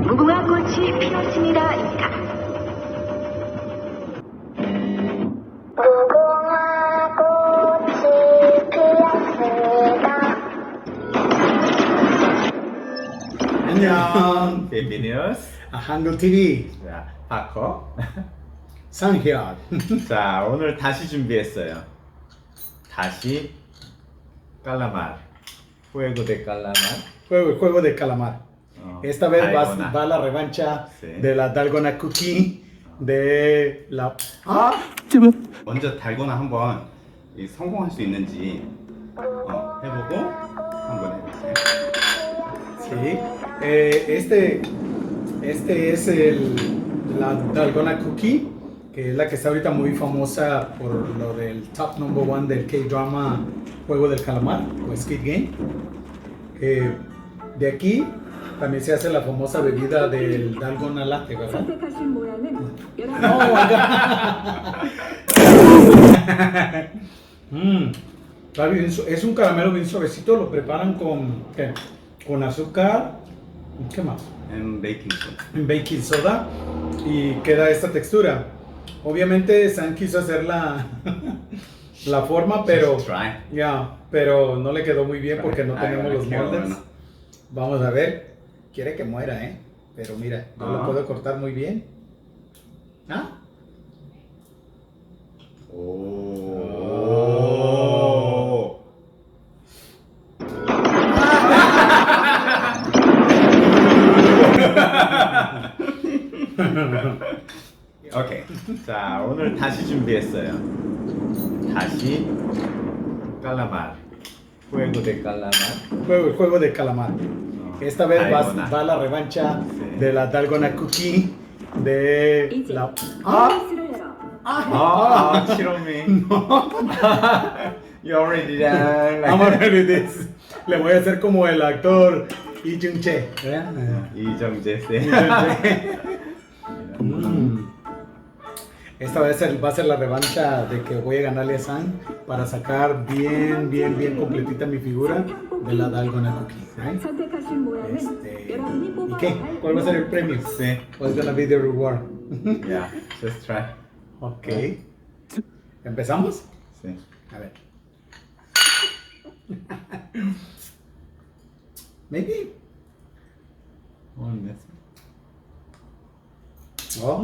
무궁화 꽃이 피었습니다입니다. 무궁화 꽃이 피었습니다. 안녕, Filipinos. 한글 TV 자, 파커. 상현. 자, 오늘 다시 준비했어요. 다시 깔라말. Juego de calamar. Juego de calamar. Esta vez va la revancha Sí. de la Dalgona Cookie de la. 먼저 달고나 한번 성공할 수 있는지 해보고 한번 해볼게요. Sí. Este es la Dalgona Cookie, que es la que está ahorita muy famosa por lo del top number one del K-drama Juego del Calamar o Squid Game. De aquí también se hace la famosa bebida del Dalgona Latte, ¿verdad? 선택하신 모양은 No, está bien es un caramelo bien suavecito, lo preparan con, ¿qué? Con azúcar, ¿qué más? En baking soda. En baking soda y queda esta textura. Obviamente San quiso hacer la forma, pero Just try. pero no le quedó muy bien porque no Ay, tenemos bueno, los qué moldes. bueno. Vamos a ver. Quiere que muera, pero mira, yo lo puedo cortar muy bien. ¿Ah? Oh. 오케이. 자, 오늘 다시 준비했어요. 다시 깔라말. Juego de calamar. Juego de calamar. Esta vez Dalgona. va la revancha Sí. de la Dalgona Cookie de 이제 la. 케이스를 열어. 치로미. You already done. I'm already this. Le voy a hacer como el actor Lee Jung Che. 이정재 씨. Esta vez va a ser la revancha de que voy a ganarle a San para sacar bien completita mi figura de la Dalgona Cookie. ¿Right? 선택하신 모양은 여러분이 ¿Y 뽑아야 qué? 할 ¿Cuál va a ser el premio? Sí. What's gonna be the reward? Yeah, just try. Ok. ¿Empezamos? Sí. A ver. Maybe. On this. Oh.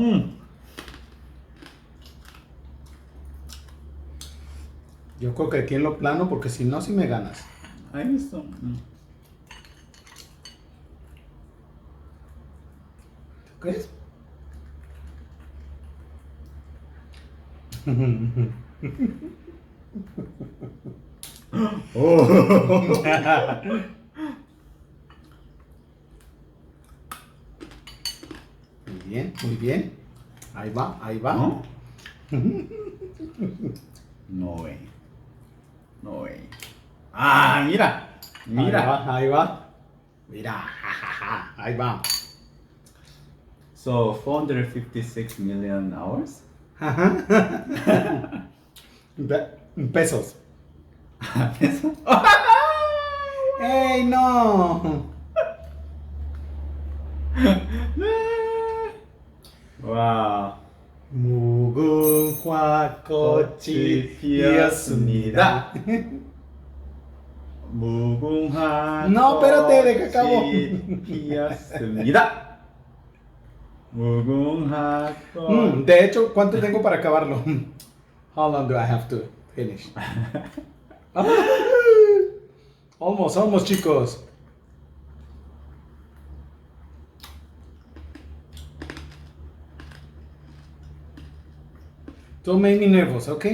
Yo creo que aquí en lo plano, porque si no, si me ganas. Ahí está. ¿Tú crees? Muy bien. Ahí va. ¿No? No way. No way. Ah, mira. Mira. Ahí va. Mira, jajaja, ahí va. So 456 million hours. Pesos. ¿Eso? ¡Ey, no! Wow. 무궁화 꽃이 피었습니다. 무궁화 No, espérate, deja acabo. 꽃이 피었습니다. 무궁화 꽃. De hecho, ¿cuánto tengo para acabarlo? How long do I have to finish? Almost, chicos. Don't make me nervous, ¿ok?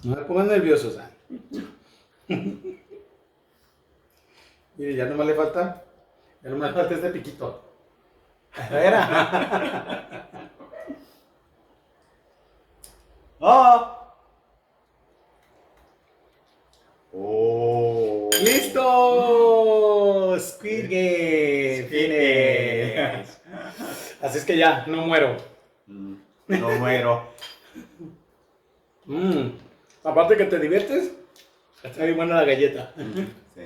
No me pongan nerviosos. Mire, ya no me le falta este piquito. Era. 오. ¡Listo! Squid Game. Finish. Así es que ya, no muero. No muero. Aparte que te diviertes, está bien buena la galleta. Sí.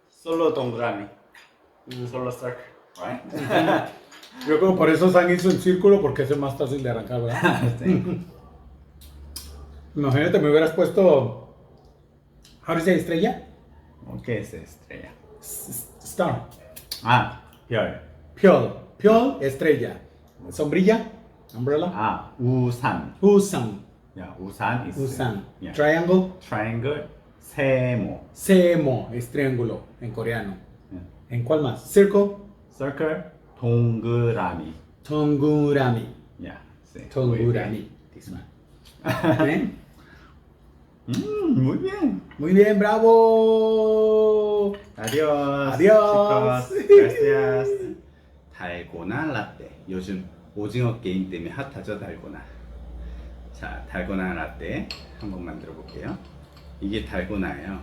Solo 동그라미. Solo circle. right? Yo creo por eso San hizo en círculo porque es más fácil de arrancar, ¿verdad? Sí. Imagínate, me hubieras puesto. ¿How do you say estrella? ¿Qué es estrella? Star. 아, 별. Piol, estrella. Sombrilla, umbrella. 아, 우산. Usan, Yeah, 우산 is usan. yeah. Triangle, Triangle, 세모. semo, es triángulo en coreano. Yeah. ¿En cuál más? Circle, Circle, 동그라미. tongurami. Yeah, sí. Tongurami. This one. ¿Eh? Muy bien. Muy bien, bravo. Adiós. Adiós. chicos. Gracias. 달고나 라떼. 요즘 오징어 게임 때문에 핫하죠, 달고나. 자, 달고나 라떼 한번 만들어 볼게요. 이게 달고나예요.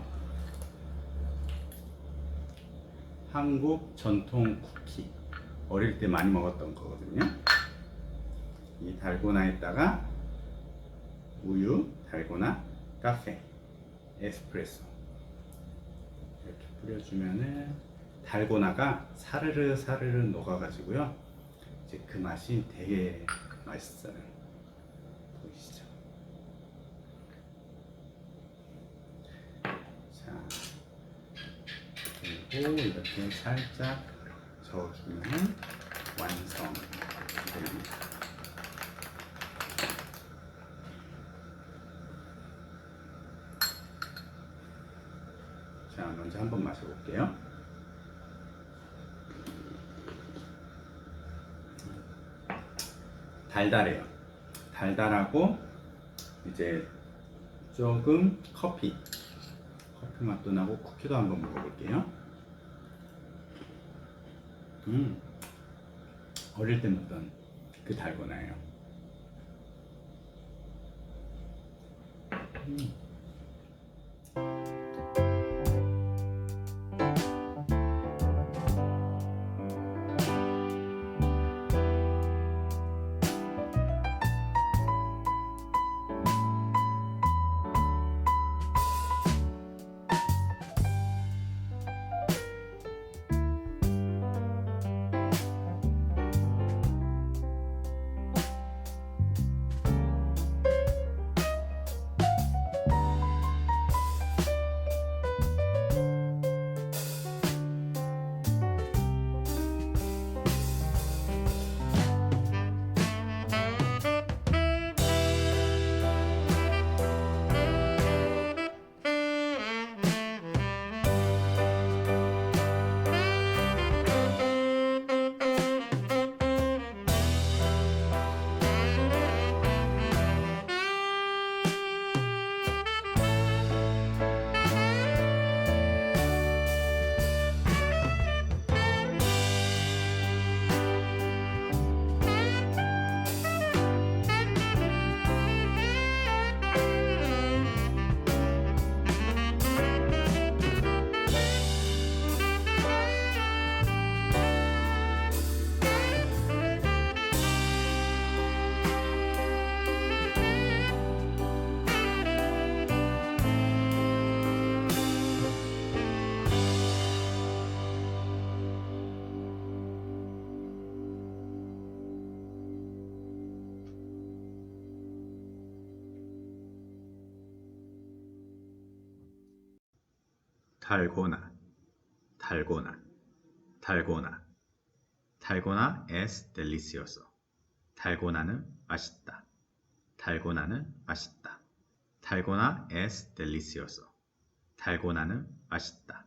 한국 전통 쿠키. 어릴 때 많이 먹었던 거거든요. 이 달고나에다가 우유, 달고나, 카페, 에스프레소 이렇게 뿌려주면은 달고나가 사르르 사르르 녹아가지고요. 이제 그 맛이 되게 맛있어요. 보이시죠? 자, 그리고 이렇게 살짝 저어주면 완성됩니다. 자, 먼저 한번 마셔볼게요. 달달해요. 달달하고 이제 조금 커피 맛도 나고 쿠키도 한번 먹어볼게요. 어릴 때 먹던 그 달고나예요. 달고나, 달고나, 달고나. 달고나 es delicioso. 달고나는 맛있다. 달고나는 맛있다. 달고나 es delicioso. 달고나는 맛있다.